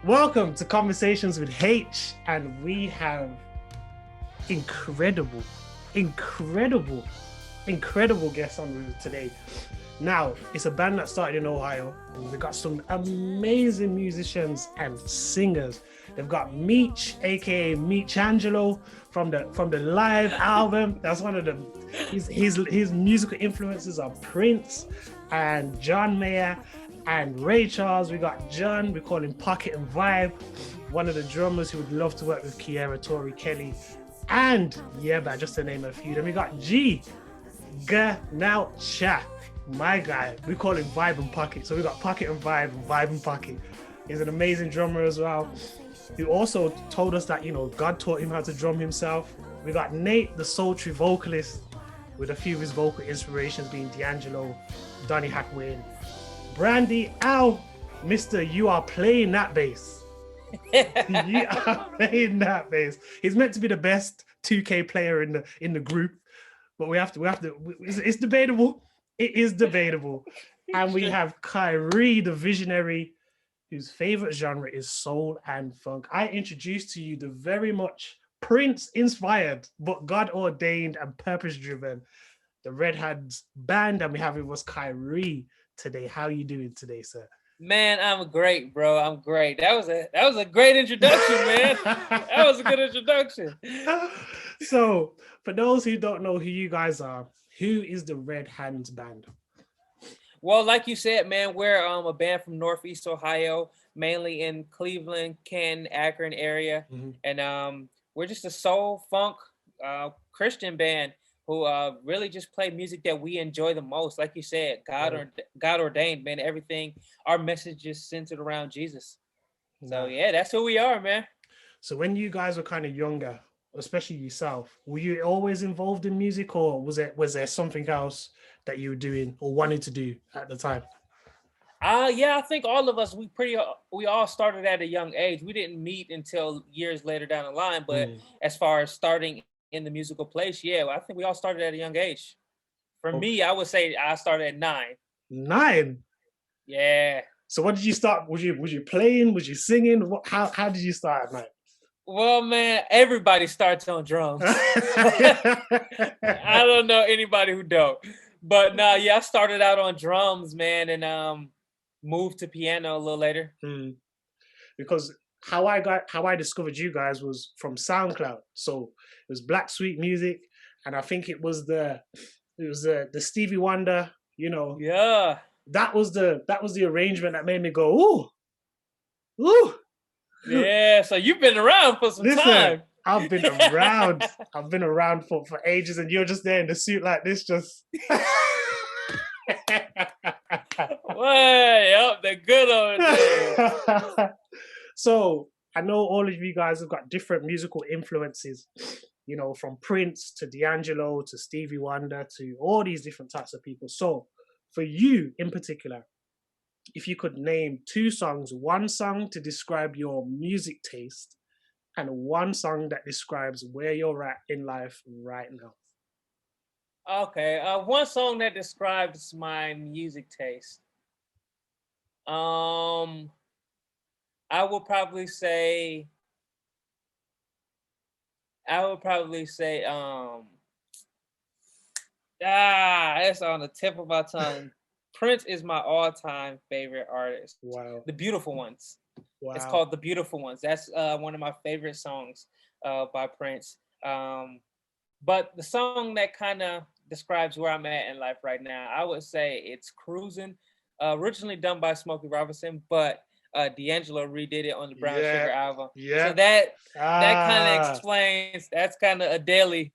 Welcome to Conversations with Haych, and we have incredible, incredible, incredible guests on with us today. Now, it's a band that started in Ohio. We've got some amazing musicians and singers. They've got Meech, aka Meech Angelo, from the live album. That's one of the his musical influences are Prince and John Mayer and Ray Charles. We got John, we call him Pocket and Vibe, one of the drummers who would love to work with Khirye, Tori Kelly, and Yeba, just to name a few. Then we got G, Now Cha, my guy. We call him Vibe and Pocket. So we got Pocket and Vibe and Pocket. He's an amazing drummer as well. He also told us that, God taught him how to drum himself. We got Nate, the sultry vocalist, with a few of his vocal inspirations being D'Angelo, Donny Hathaway, Brandy, ow, Mr. You are playing that bass. You are playing that bass. He's meant to be the best 2K player in the group, but we have to. It's debatable. It is debatable. And we have Khirye, the visionary, whose favorite genre is soul and funk. I introduced to you the very much Prince-inspired, but God-ordained and purpose-driven, the Red Hands band, and we have with us Khirye today. How are you doing today, sir? Man, I'm great, bro. I'm great. That was a great introduction, man. That was a good introduction. So, for those who don't know who you guys are, who is the Red Hands band? Well, like you said, man, we're a band from Northeast Ohio, mainly in Cleveland, Canton, Akron area, and we're just a soul funk Christian band who really just play music that we enjoy the most. Like you said, God ordained, man. Everything, our message is centered around Jesus. So yeah, that's who we are, man. So when you guys were kind of younger, especially yourself, were you always involved in music, or was there something else that you were doing or wanted to do at the time? Yeah, I think all of us we all started at a young age. We didn't meet until years later down the line, but as far as starting in the musical place, yeah, I think we all started at a young age. For me, I would say I started at 9. 9? Yeah. So what did you start? Was you playing? Was you singing? How did you start at 9? Well, man, everybody starts on drums. I don't know anybody who don't. But no, yeah, I started out on drums, man, and moved to piano a little later. Because how I discovered you guys was from SoundCloud. So it was Black Sweet Music, and I think it was the Stevie Wonder, Yeah. That was the arrangement that made me go, ooh. Yeah, so you've been around for some time. I've been around. I've been around for ages, and you're just there in the suit like this, just. Way up the good old days. So I know all of you guys have got different musical influences, from Prince to D'Angelo to Stevie Wonder to all these different types of people. So for you in particular, if you could name 2 songs, one song to describe your music taste and one song that describes where you're at in life right now. Okay, one song that describes my music taste. I would probably say it's on the tip of my tongue. Prince is my all-time favorite artist. Wow. The Beautiful Ones. Wow. It's called The Beautiful Ones. That's one of my favorite songs by Prince. But the song that kind of describes where I'm at in life right now, I would say it's Cruising, originally done by Smokey Robinson, but D'Angelo redid it on the Brown Sugar album. Yeah. So that kind of explains, that's kind of a daily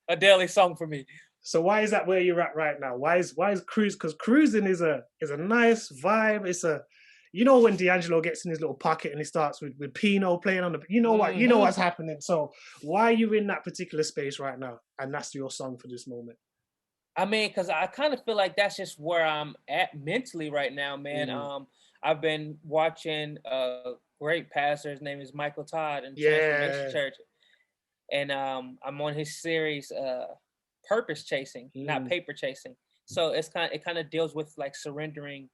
song for me. So why is that where you're at right now? Why is Cruise? Because Cruising is a nice vibe. It's a, when D'Angelo gets in his little pocket and he starts with Pino playing on the, what's happening. So why are you in that particular space right now? And that's your song for this moment. I mean, because I kind of feel like that's just where I'm at mentally right now, man. I've been watching a great pastor. His name is Michael Todd in Transformation Church. And I'm on his series, Purpose Chasing, not Paper Chasing. So it kind of deals with like surrendering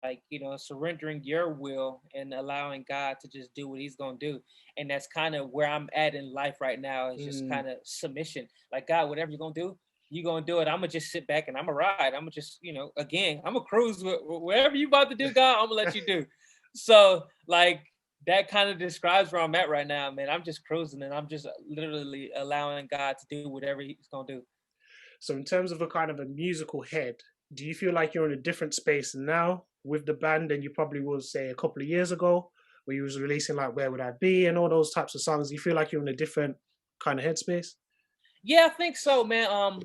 like surrendering your will and allowing God to just do what He's gonna do. And that's kind of where I'm at in life right now. Is just kind of submission. Like, God, whatever you're gonna do, you're gonna do it. I'm gonna just sit back and I'm gonna ride. I'm gonna just, again, I'm gonna cruise whatever you about to do, God. I'm gonna let you do. So like that kind of describes where I'm at right now, man. I'm just cruising and I'm just literally allowing God to do whatever He's gonna do. So in terms of a kind of a musical head, do you feel like you're in a different space now with the band than you probably was, say, a couple of years ago, where you was releasing like Where Would I Be and all those types of songs? Do you feel like you're in a different kind of headspace? Yeah, I think so, man.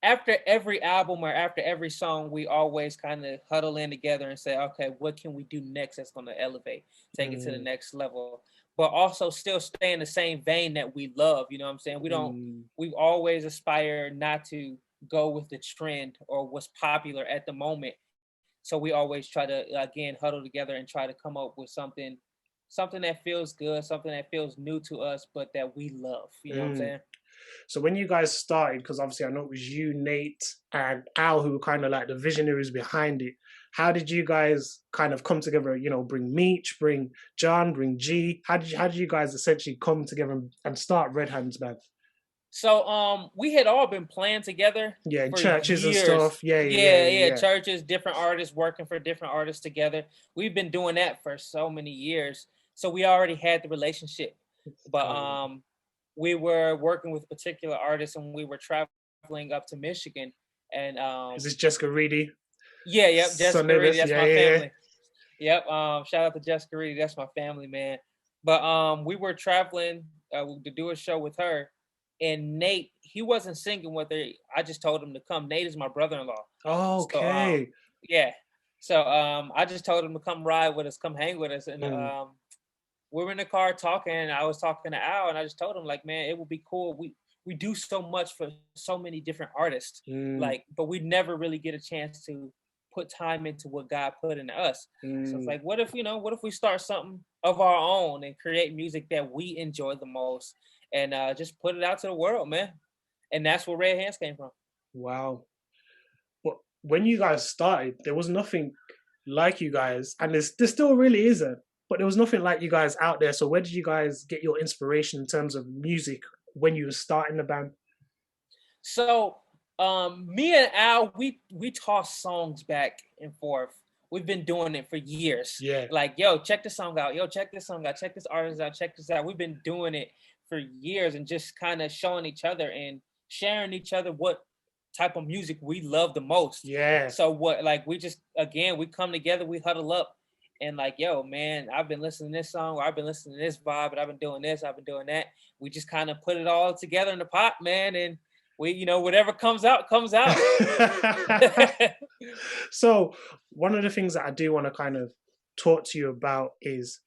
After every album or after every song, we always kind of huddle in together and say, okay, what can we do next that's going to elevate, take it to the next level, but also still stay in the same vein that we love. You know what I'm saying? We always aspire not to go with the trend or what's popular at the moment. So we always try to, again, huddle together and try to come up with something that feels good, something that feels new to us, but that we love. You know what I'm saying? So when you guys started, because obviously I know it was you, Nate, and Al who were kind of like the visionaries behind it. How did you guys kind of come together? You know, bring Meech, bring John, bring G. How did you guys essentially come together and start Red Hands Band? So we had all been playing together Yeah, in for churches and years. stuff. Yeah, Yeah, churches, different artists working for different artists together. We've been doing that for so many years. So we already had the relationship. But we were working with particular artists and we were traveling up to Michigan. And Is this Jessica Reedy? yeah, yep, Jessica Reedy, that's my family. Yeah. Yep. Shout out to Jessica Reedy, that's my family, man. But we were traveling to do a show with her. And Nate, he wasn't singing with her. I just told him to come. Nate is my brother-in-law. Okay. So yeah. So I just told him to come ride with us, come hang with us. And we were in the car talking, and I was talking to Al, and I just told him, like, man, it would be cool. We do so much for so many different artists, like, but we never really get a chance to put time into what God put into us. So it's like, what if we start something of our own and create music that we enjoy the most, and just put it out to the world, man. And that's where Red Hands came from. Wow. But when you guys started, there was nothing like you guys, and there still really isn't. But there was nothing like you guys out there. So where did you guys get your inspiration in terms of music when you were starting the band? So me and Al, we toss songs back and forth. We've been doing it for years. Yeah. Like, yo, check this song out. Yo, check this song out. Check this artist out. Check this out. We've been doing it for years and just kind of showing each other and sharing each other what type of music we love the most. Yeah. So we just, again, we come together, we huddle up and like, yo, man, I've been listening to this song, or I've been listening to this vibe, but I've been doing this, I've been doing that. We just kind of put it all together in the pot, man, and we, whatever comes out, comes out. So one of the things that I do want to kind of talk to you about is,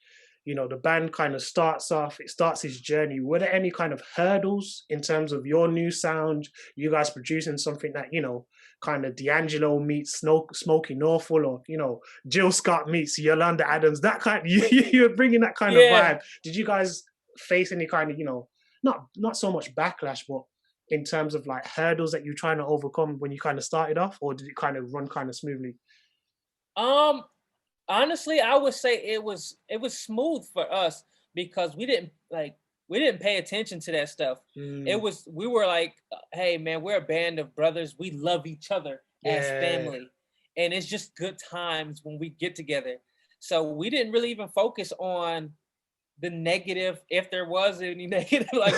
the band kind of starts its journey. Were there any kind of hurdles in terms of your new sound, you guys producing something that, kind of D'Angelo meets Smokey Norfolk, or, Jill Scott meets Yolanda Adams, that kind, you're bringing that kind of vibe. Did you guys face any kind of, not so much backlash, but in terms of like hurdles that you're trying to overcome when you kind of started off, or did it kind of run kind of smoothly? Honestly, I would say it was smooth for us because we didn't pay attention to that stuff. We were like, hey man, we're a band of brothers. We love each other as family. And it's just good times when we get together. So we didn't really even focus on the negative, if there was any negative. Like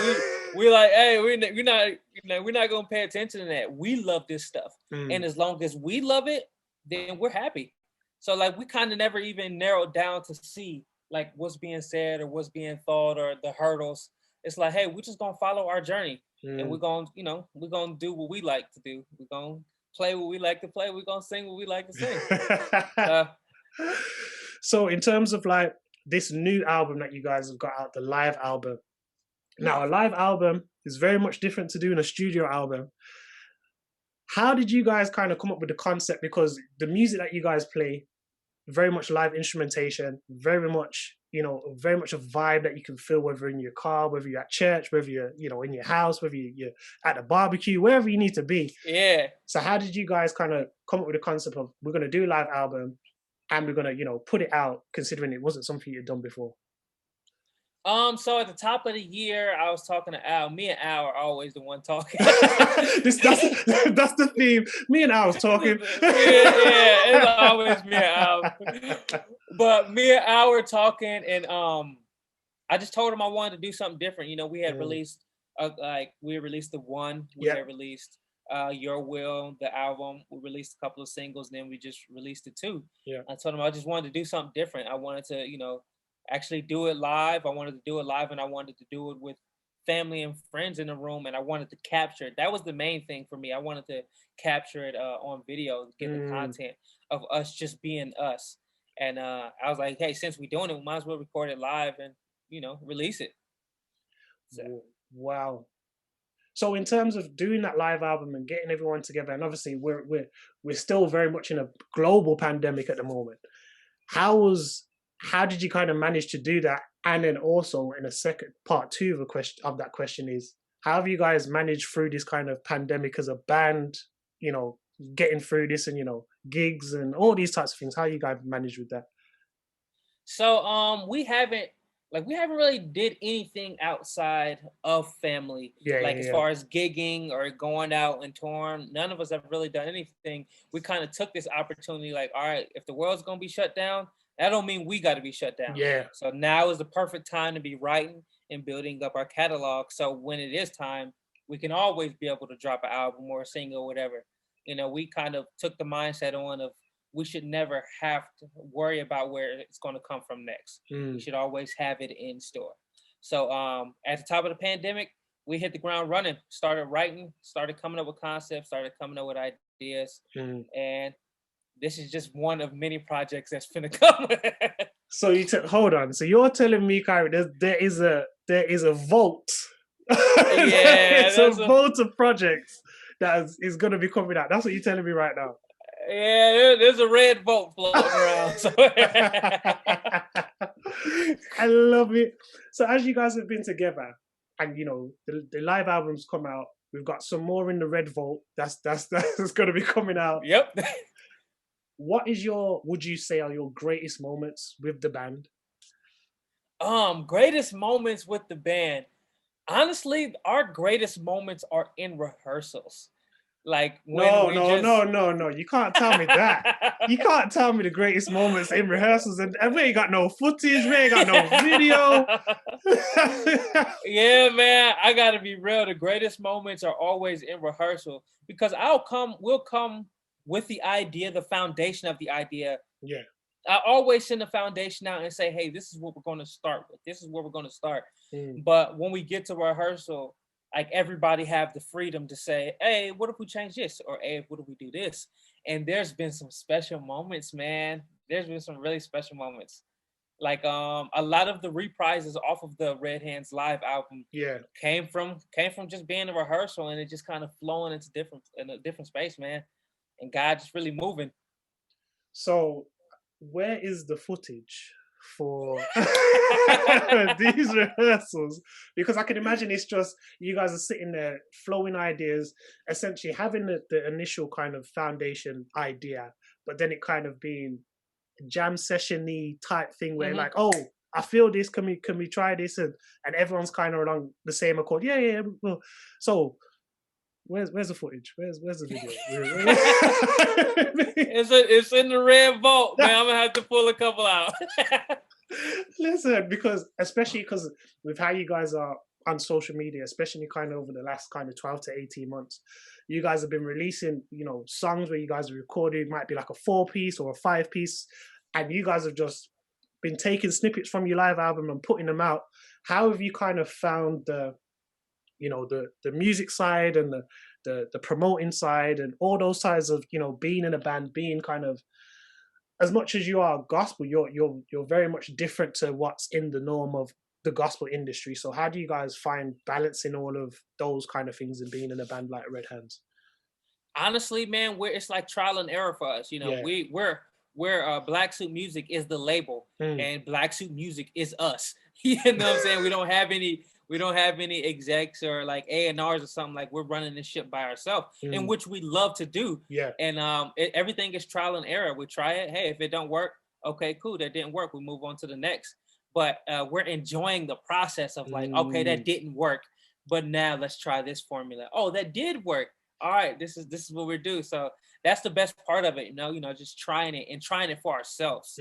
we're like, hey, we're not gonna pay attention to that. We love this stuff. And as long as we love it, then we're happy. So like we kind of never even narrowed down to see like what's being said or what's being thought or the hurdles. It's like, hey, we're just gonna follow our journey and we're gonna do what we like to do. We're gonna play what we like to play. We're gonna sing what we like to sing. So in terms of like this new album that you guys have got out, the live album. Now a live album is very much different to doing a studio album. How did you guys kind of come up with the concept? Because the music that you guys play, very much live instrumentation, very much, very much a vibe that you can feel, whether in your car, whether you're at church, whether you're, in your house, whether you're at a barbecue, wherever you need to be. Yeah. So how did you guys kind of come up with the concept of, we're going to do a live album, and we're gonna, put it out, considering it wasn't something you'd done before? So at the top of the year, I was talking to Al. Me and Al are always the one talking. That's the theme. Me and Al was talking. Yeah, it's always me and Al. But me and Al were talking, and I just told him I wanted to do something different. We had released we released the one, we had released Your Will, the album. We released a couple of singles, then we just released the two. Yeah. I told him I just wanted to do something different. I wanted to, actually do it live. I wanted to do it live, and I wanted to do it with family and friends in the room, and I wanted to capture it. That was the main thing for me. I wanted to capture it on video, get the content of us just being us. And I was like, hey, since we're doing it, we might as well record it live and release it. So. Wow. So in terms of doing that live album and getting everyone together, and obviously we're still very much in a global pandemic at the moment. How did you kind of manage to do that? And then also in a second, part two of that question is, how have you guys managed through this kind of pandemic as a band, getting through this and, gigs and all these types of things? How you guys managed with that? So we haven't really did anything outside of family. As far as gigging or going out and touring, none of us have really done anything. We kind of took this opportunity like, all right, if the world's going to be shut down, that don't mean we got to be shut down. Yeah. So now is the perfect time to be writing and building up our catalog. So when it is time, we can always be able to drop an album or a single or whatever. We kind of took the mindset on of we should never have to worry about where it's going to come from next. We should always have it in store. So at the top of the pandemic, we hit the ground running, started writing, started coming up with concepts, started coming up with ideas. And this is just one of many projects that's finna come. So hold on. So you're telling me, Khirye, there is a vault. It's a vault of projects that is going to be coming out. That's what you're telling me right now. Yeah, there's a red vault floating around. So. I love it. So as you guys have been together, and the live albums come out, we've got some more in the red vault. That's going to be coming out. Yep. What would you say are your greatest moments with the band? Greatest moments with the band. Honestly, our greatest moments are in rehearsals. Like no. You can't tell me that. You can't tell me the greatest moments in rehearsals, and we ain't got no footage, we ain't got no video. Yeah, man, I gotta be real. The greatest moments are always in rehearsal because we'll come with the idea, the foundation of the idea. Yeah. I always send the foundation out and say, hey, this is what we're going to start with. This is where we're going to start. But when we get to rehearsal, like everybody have the freedom to say, hey, what if we change this? Or, hey, what if we do this? And there's been some special moments, man. There's been some really special moments. Like a lot of the reprises off of the Red Hands live album came from just being a rehearsal and it just kind of flowing in a different space, man. And God just really moving. So where is the footage for these rehearsals? Because I can imagine it's just you guys are sitting there flowing ideas, essentially having the initial kind of foundation idea, but then it kind of being jam session-y type thing where like, oh, I feel this, can we try this? And everyone's kind of along the same accord. Yeah. Well, so where's the footage? Where's the video? It's in the red vault, man. I'm gonna have to pull a couple out. Listen, especially because with how you guys are on social media, especially kind of over the last kind of 12 to 18 months, you guys have been releasing, songs where you guys are recording, it might be like a 4-piece or a 5-piece, and you guys have just been taking snippets from your live album and putting them out. How have you kind of found the music side and the promoting side and all those sides of being in a band, being kind of, as much as you are gospel, you're very much different to what's in the norm of the gospel industry. So how do you guys find balancing all of those kind of things and being in a band like Red Hands? Honestly, man, it's like trial and error for us. We're Black Suit Music is the label and Black Suit Music is us. You know what I'm saying? We don't have any We don't have any execs or like A&Rs or something. Like, we're running this ship by ourselves, in which we love to do. Yeah. And everything is trial and error. We try it. Hey, if it don't work, okay, cool. That didn't work. We move on to the next. But we're enjoying the process of like, okay, that didn't work, but now let's try this formula. Oh, that did work. All right, this is what we do. So that's the best part of it, just trying it and trying it for ourselves.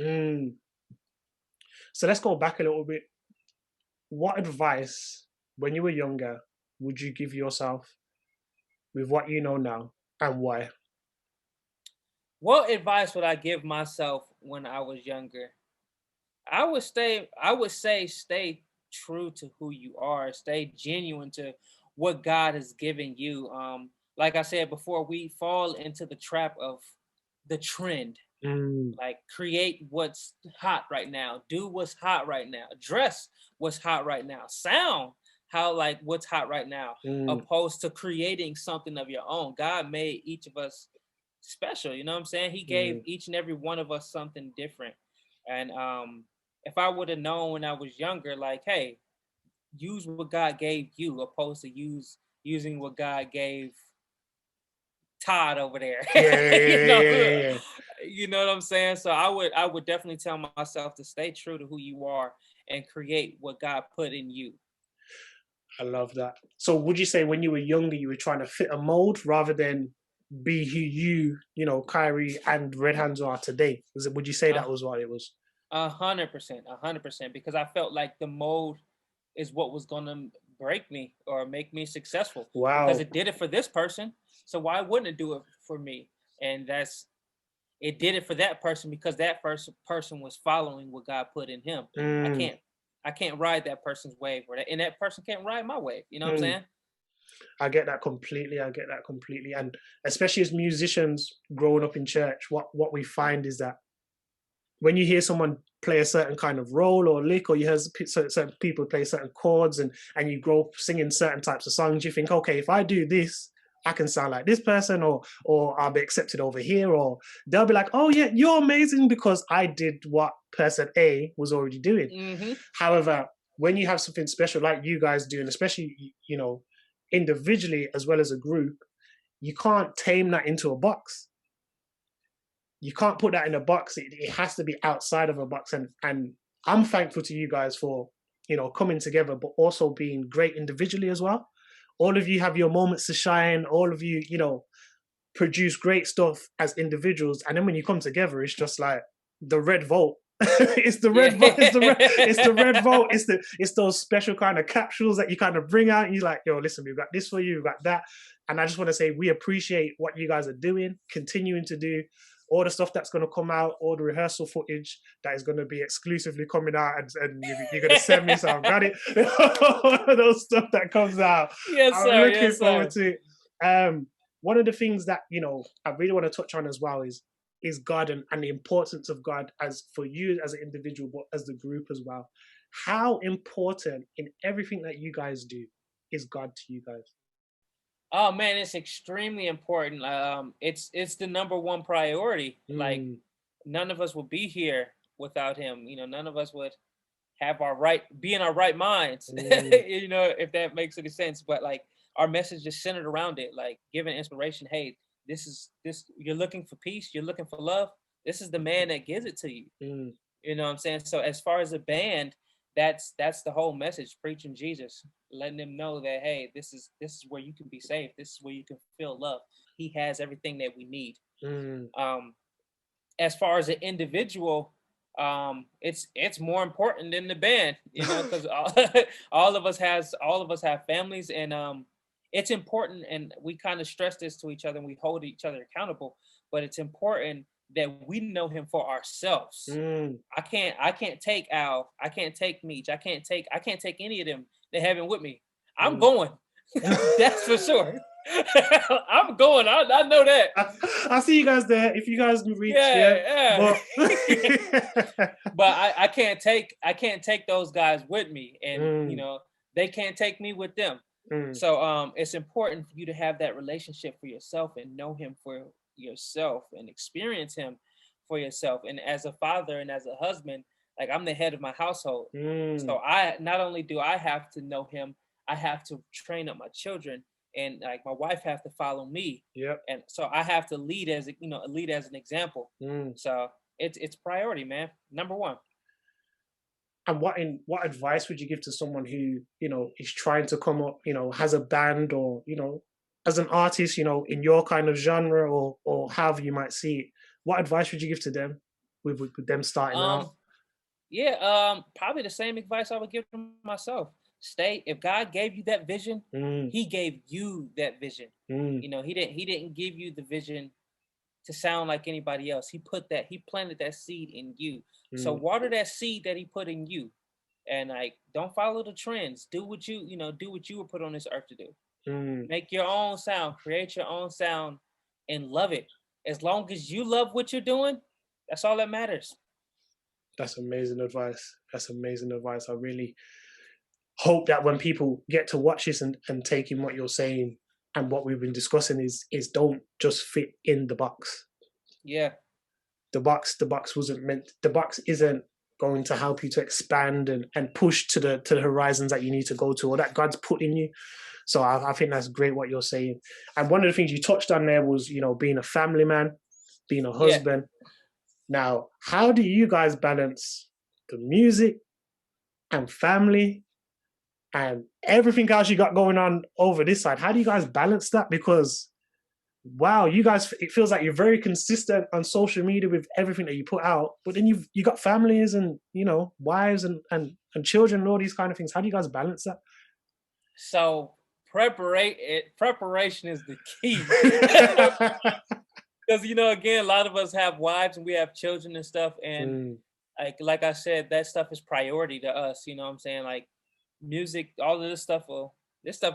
So let's go back a little bit. What advice, when you were younger, would you give yourself with what you know now, and why? What advice would I give myself when I was younger? I would say stay true to who you are, stay genuine to what God has given you. Like I said before, we fall into the trap of the trend. Like, create what's hot right now, do what's hot right now, dress what's hot right now, sound what's hot right now, opposed to creating something of your own. God made each of us special, you know what I'm saying? He gave each and every one of us something different. And if I would have known when I was younger, like, hey, use what God gave you, opposed to using what God gave Todd over there. Yeah. You know what I'm saying? So I would definitely tell myself to stay true to who you are and create what God put in you. I love that. So would you say when you were younger, you were trying to fit a mold rather than be who Khirye and Red Hands are today? Would you say that was what it was? 100%, because I felt like the mold is what was gonna break me or make me successful. Wow. Because it did it for this person, so why wouldn't it do it for me? And it did it for that person because that first person was following what God put in him. I can't ride that person's wave, and that person can't ride my wave. You know what I'm saying? I get that completely. And especially as musicians growing up in church, what we find is that when you hear someone play a certain kind of role or lick, or you hear certain people play certain chords, and you grow up singing certain types of songs, you think, okay, if I do this, I can sound like this person, or I'll be accepted over here, or they'll be like, oh yeah, you're amazing because I did what person A was already doing. However, when you have something special like you guys do, and especially, individually as well as a group, you can't tame that into a box. You can't put that in a box. It has to be outside of a box. And I'm thankful to you guys for, coming together, but also being great individually as well. All of you have your moments to shine. All of you, produce great stuff as individuals. And then when you come together, it's just like the red vote. It's the red vote. It's the red vote. It's those special kind of capsules that you kind of bring out. And you're like, yo, listen, we've got this for you, we've got that. And I just want to say we appreciate what you guys are doing, continuing to do. All the stuff that's going to come out, all the rehearsal footage that is going to be exclusively coming out, and you're going to send me, so I've got it. All those stuff that comes out. Yes, I'm sir. looking forward to it. One of the things that, I really want to touch on as well is God and the importance of God as for you as an individual, but as the group as well. How important in everything that you guys do is God to you guys? Oh man, it's extremely important. It's the number one priority. Like, none of us would be here without him. None of us would be in our right minds. If that makes any sense. But like, our message is centered around it, like giving inspiration. Hey, this you're looking for peace, you're looking for love. This is the man that gives it to you. You know what I'm saying? So as far as a band, that's the whole message, preaching Jesus, letting them know that, hey, this is where you can be saved. This is where you can feel love. He has everything that we need. As far as an individual, it's more important than the band, because all of us have families, and it's important, and we kind of stress this to each other, and we hold each other accountable. But it's important that we know him for ourselves. I can't take Al, I can't take Meech, I can't take any of them that haven't with me. I'm going. That's for sure. I'm going. I know that. I'll see you guys there if you guys can reach. Yeah. But I can't take those guys with me, and they can't take me with them. So it's important for you to have that relationship for yourself and know him for yourself and experience him for yourself. And as a father and as a husband, like I'm the head of my household. Mm. So I not only do I have to know him, I have to train up my children, and like my wife have to follow me. Yep. And so I have to lead as lead as an example. Mm. So it's priority, man. Number one. And what advice would you give to someone who, is trying to come up, has a band, or, as an artist, in your kind of genre, or however you might see it? What advice would you give to them with them starting out? Um, yeah, probably the same advice I would give to myself. Stay. If God gave you that vision, Mm, He gave you that vision. mm, He didn't give you the vision to sound like anybody else. He planted that seed in you. So mm, water that seed that He put in you, and like don't follow the trends. Do what do what you were put on this earth to do. mm. Make your own sound, create your own sound, and love it. As long as you love what you're doing, that's all that matters. That's amazing advice. That's amazing advice. I really hope that when people get to watch this and take in what you're saying and what we've been discussing is don't just fit in the box. Yeah. The box wasn't meant, the box isn't going to help you to expand and push to the horizons that you need to go to, or that God's put in you. So I think that's great what you're saying. And one of the things you touched on there was, being a family man, being a Yeah. husband. Now, how do you guys balance the music and family and everything else you got going on over this side? How do you guys balance that? Because wow, you guys, it feels like you're very consistent on social media with everything that you put out, but then you got families and wives and children and all these kind of things. How do you guys balance So preparation is the key. that? Because again, a lot of us have wives and we have children and stuff, and Mm, like I said, that stuff is priority to us. You know what I'm saying? Like music, all of this stuff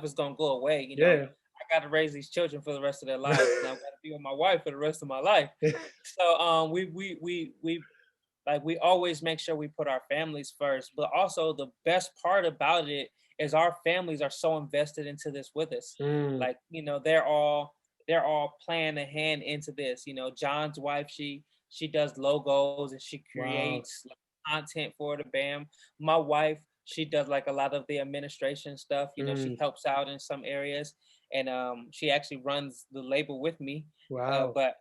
is gonna go away. yeah. I got to raise these children for the rest of their lives, and I've got to be with my wife for the rest of my life. So we always make sure we put our families first. But also the best part about it is our families are so invested into this with us. Mm, Like they're all playing a hand into this. John's wife, she does logos and she wow. creates like, content for the band. My wife, she does like a lot of the administration stuff. She Mm, helps out in some areas, and she actually runs the label with me. wow. But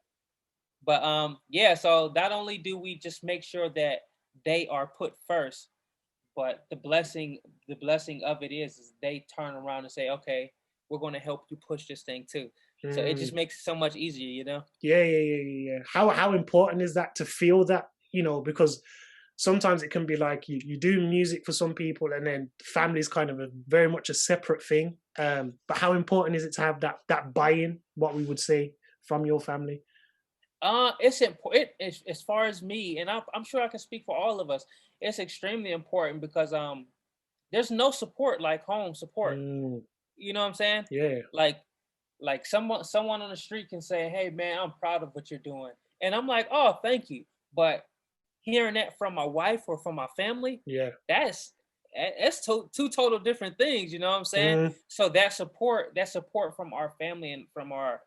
yeah, so not only do we just make sure that they are put first, but the blessing of it is they turn around and say, okay, we're going to help you push this thing too. So it just Mm. makes it so much easier. Yeah, yeah, yeah, yeah, yeah. How important is that to feel that, because sometimes it can be like you do music for some people and then family is kind of very much a separate thing. But how important is it to have that buy-in, what we would say, from your family? It's important as far as me, and I'm sure I can speak for all of us. It's extremely important because there's no support like home support. Mm, You know what I'm saying? yeah, Like someone on the street can say, "Hey man, I'm proud of what you're doing," and I'm like, "Oh, thank you." But hearing that from my wife or from my family, yeah. that's two total different things. You know what I'm saying? Mm, So that support from our family and from our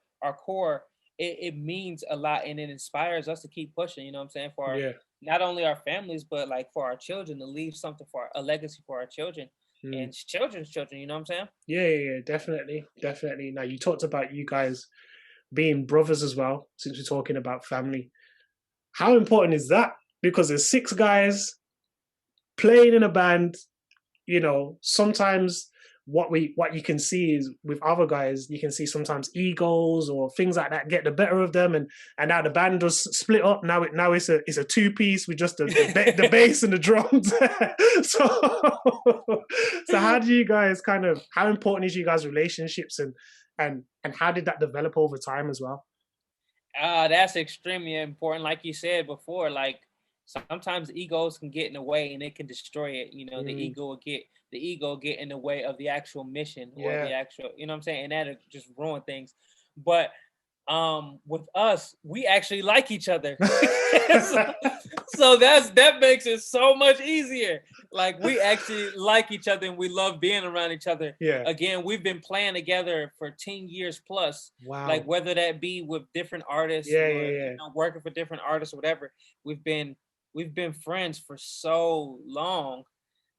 core, it means a lot, and it inspires us to keep pushing. You know what I'm saying? yeah. Not only our families, but like for our children to leave something for a legacy for our children Mm. and children's children. You know what I'm saying? Yeah, yeah, yeah, definitely, definitely. Now you talked about you guys being brothers as well, since we're talking about family. How important is that? Because there's six guys playing in a band. Sometimes what you can see is with other guys, you can see sometimes egos or things like that get the better of them, and now the band does split up. Now it's a two piece with just the bass and the drums. So how do you guys how important is you guys' relationships, and how did that develop over time as well? That's extremely important. Like you said before, like sometimes egos can get in the way and it can destroy it. The Mm, ego get in the way of the actual mission or yeah. the actual, you know what I'm saying? And that'll just ruin things. But with us, we actually like each other. so, so that makes it so much easier. Like we actually like each other and we love being around each other. Yeah. Again, we've been playing together for 10 years plus, like Wow. whether that be with different artists Yeah, or yeah, yeah. working for different artists or whatever. We've been we've been friends for so long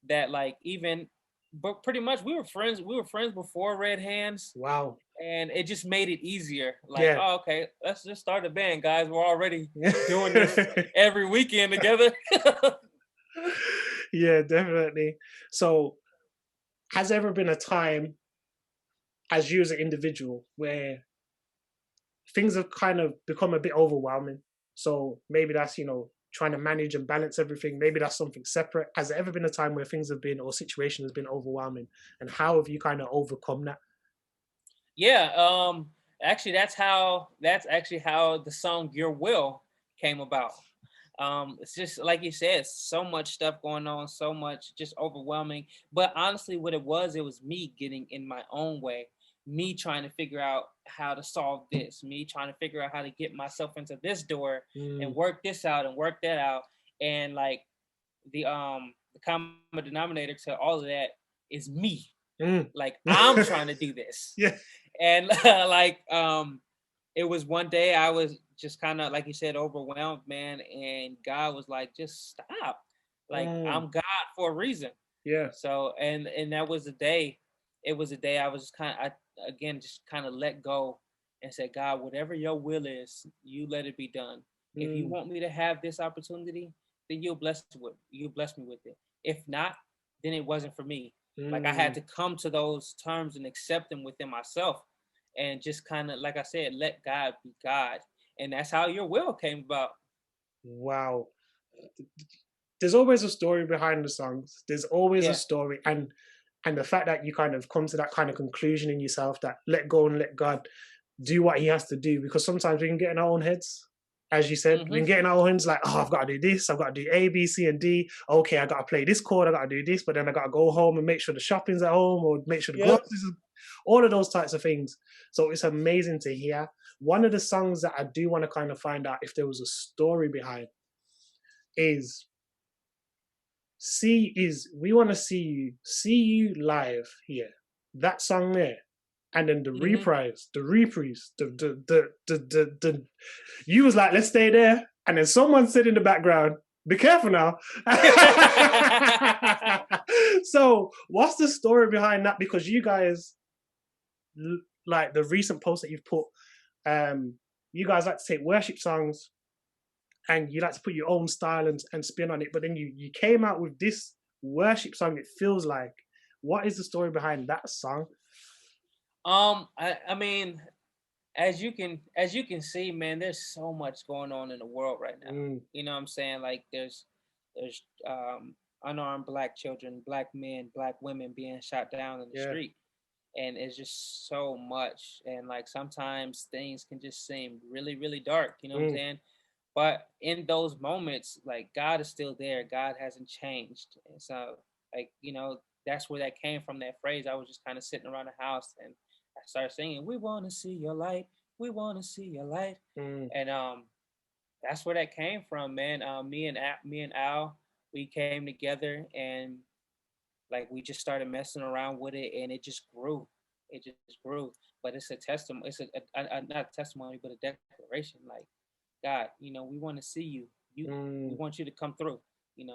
that like even, but pretty much we were friends. We were friends before Red Hands, Wow. and it just made it easier. Like, Yeah. oh, okay, let's just start a band, guys. We're already doing this every weekend together. Yeah, definitely. So, has there ever been a time as you as an individual where things have kind of become a bit overwhelming? So maybe that's, trying to manage and balance everything. Maybe that's something separate. Has there ever been a time where things have been or situation has been overwhelming? And how have you kind of overcome that? Yeah, actually that's actually how the song Your Will came about. It's just like you said, so much stuff going on, so much just overwhelming. But honestly, what it was me getting in my own way, me trying to figure out how to solve this, me trying to figure out how to get myself into this door and Mm, work this out and work that out. And like the common denominator to all of that is me. mm. Like I'm trying to do this. Yeah. And like it was one day I was just kind of like you said overwhelmed, man, and God was like, just stop. Like Mm, I'm God for a reason. yeah. So and that was the day. It was a day I was just again just kind of let go and said, God, whatever your will is, you let it be done. If you Mm, want me to have this opportunity, then you'll bless me with it. If not, then it wasn't for me. Like I had mm. to come to those terms and accept them within myself and just kind of like I said, let God be God. And that's how Your Will came about. Wow. There's always a story behind the songs. There's always a Yeah. story, and the fact that you kind of come to that kind of conclusion in yourself that let go and let God do what He has to do. Because sometimes we can get in our own heads, as you said, we Mm-hmm. can get in our own heads like, oh, I've got to do this, I've got to do A, B, C, and D. Okay, I got to play this chord, I got to do this, but then I got to go home and make sure the shopping's at home or make sure the Yep. groceries, all of those types of things. So it's amazing to hear. One of the songs that I do want to kind of find out if there was a story behind is we want to see you live here. That song there. And then the Mm-hmm. reprise, the you was like, let's stay there. And then someone said in the background, be careful now. So what's the story behind that? Because you guys, like the recent post that you've put, um, you guys like to take worship songs and you like to put your own style and spin on it, but then you came out with this worship song. It feels like, what is the story behind that song? I mean, as you can see, man, there's so much going on in the world right now. Mm, You know what I'm saying? Like there's unarmed black children, black men, black women being shot down in the yeah. street. And it's just so much. And like sometimes things can just seem really, really dark, you know what I'm Mm, saying? But in those moments, like God is still there. God hasn't changed. And so like, that's where that came from, that phrase. I was just kind of sitting around the house and I started singing, we want to see your light. We want to see your light. mm, And that's where that came from, man. Me and Al, we came together and like we just started messing around with it and it just grew. It just grew. But it's a testimony. It's not a testimony, but a declaration. Like, God, we want to see you. We mm, want you to come through.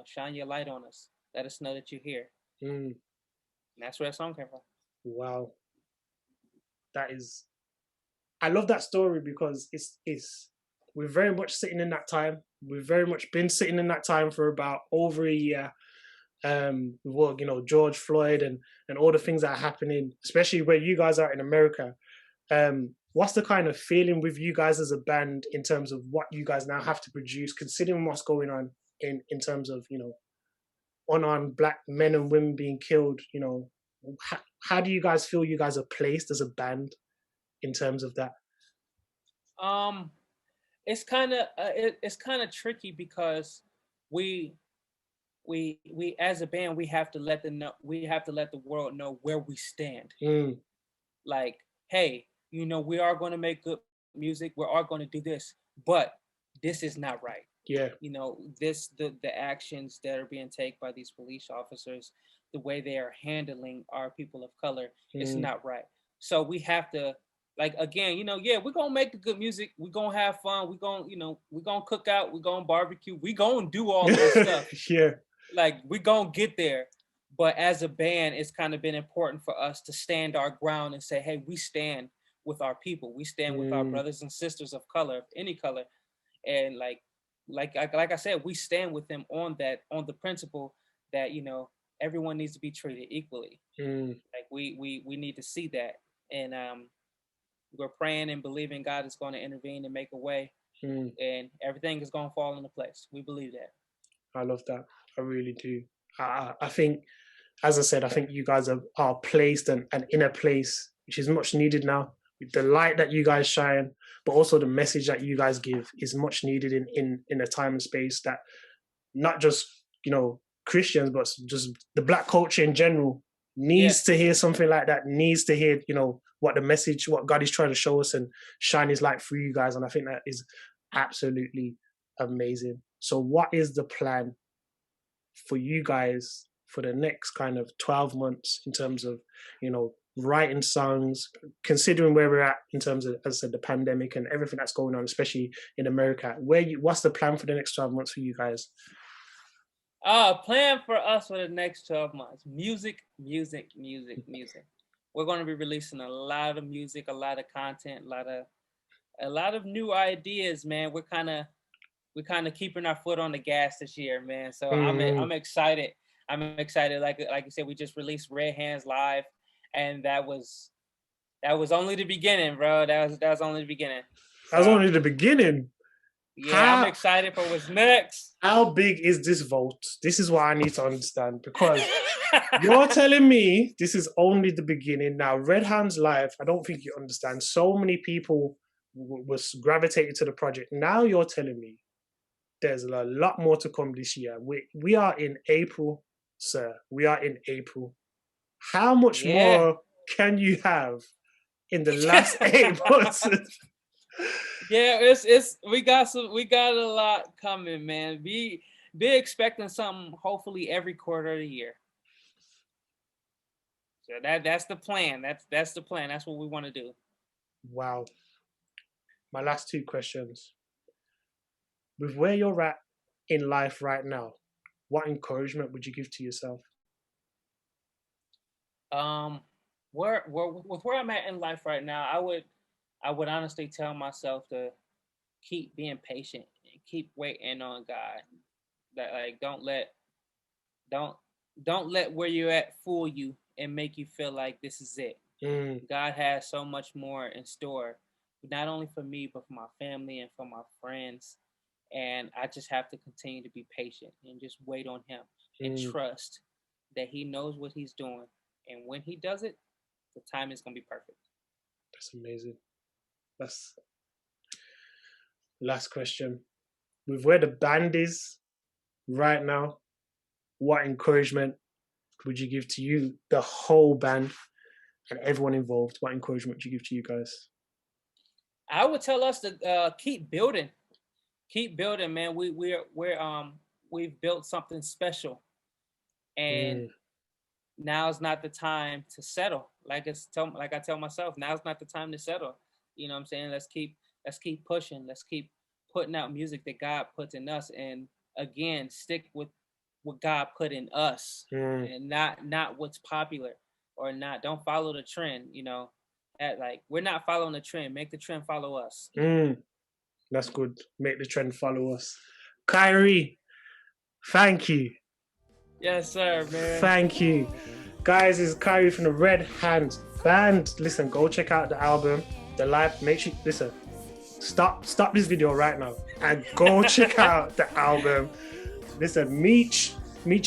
Shine your light on us. Let us know that you're here. mm. And that's where that song came from. Wow, that is. I love that story because it's we're very much sitting in that time. We've very much been sitting in that time for about over a year. With George Floyd and all the things that are happening, especially where you guys are in America. What's the kind of feeling with you guys as a band in terms of what you guys now have to produce, considering what's going on in terms of unarmed black men and women being killed? How do you guys feel you guys are placed as a band in terms of that? Um, it's kind of tricky because we we as a band we have to let the world know where we stand. Mm, Like, hey, we are going to make good music. We are going to do this, but this is not right. yeah. The actions that are being taken by these police officers, the way they are handling our people of color, it's Mm, not right. So we have to like again, yeah, we're gonna make the good music, we're gonna have fun, we're gonna cook out, we're gonna barbecue, we're gonna do all of this stuff. Yeah. Like we're gonna get there. But as a band, it's kind of been important for us to stand our ground and say, hey, we stand with our people. We stand with our brothers and sisters of color, of any color. And like I said, we stand with them on the principle that, everyone needs to be treated equally. Like we need to see that. And we're praying and believing God is going to intervene and make a way. And everything is going to fall into place. We believe that. I love that. I really do. I think, as I said, I think you guys are placed and in a place which is much needed now. The light that you guys shine, but also the message that you guys give is much needed in a time and space that not just, Christians, but just the Black culture in general needs to hear something like that, needs to hear, what God is trying to show us and shine his light through you guys. And I think that is absolutely amazing. So what is the plan for you guys for the next kind of 12 months in terms of, writing songs, considering where we're at in terms of, as I said, the pandemic and everything that's going on, especially in America? What's the plan for the next 12 months for you guys? Plan for us for the next 12 months. Music. We're going to be releasing a lot of music, a lot of content, a lot of new ideas, man. We're kind of keeping our foot on the gas this year, man. So I'm excited. I'm excited. Like you said, we just released Red Hands Live, and that was only the beginning, bro. That was only the beginning. That was only the beginning. Yeah, I'm excited for what's next. How big is this vault? This is what I need to understand, because you're telling me this is only the beginning. Now, Red Hands Live, I don't think you understand. So many people was gravitated to the project. Now you're telling me there's a lot more to come this year. We are in April, sir. We are in April. How much more can you have in the last 8 months? Yeah, it's we got a lot coming, man. Be expecting something hopefully every quarter of the year. So that's the plan. That's the plan. That's what we want to do. Wow. My last 2 questions. With where you're at in life right now, what encouragement would you give to yourself? Where I'm at in life right now, I would honestly tell myself to keep being patient and keep waiting on God. That don't let where you're at fool you and make you feel like this is it. God has so much more in store, not only for me, but for my family and for my friends. And I just have to continue to be patient and just wait on him and trust that he knows what he's doing. And when he does it, the time is going to be perfect. That's amazing. That's last question. With where the band is right now, what encouragement would you give to you, the whole band and everyone involved? What encouragement would you give to you guys? I would tell us to keep building, man. We've built something special, and now's not the time to settle. Like I tell myself, now's not the time to settle. You know what I'm saying? Let's keep pushing. Let's keep putting out music that God puts in us, and again, stick with what God put in us, and not what's popular or not. Don't follow the trend. We're not following the trend. Make the trend follow us. That's good. Make the trend follow us. Khirye, thank you. Yes, sir, man. Thank you. Guys, this is Khirye from the Red Hands Band. Listen, go check out the album, the live. Make sure, listen, stop this video right now and go check out the album. Listen, Meech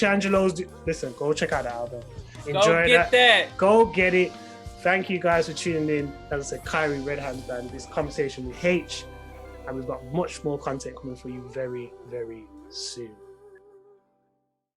Angelo's, listen, go check out the album. Enjoy that. Go get it. Thank you guys for tuning in. As I said, Khirye, Red Hands Band, this conversation with Haych. And we've got much more content coming for you very, very soon.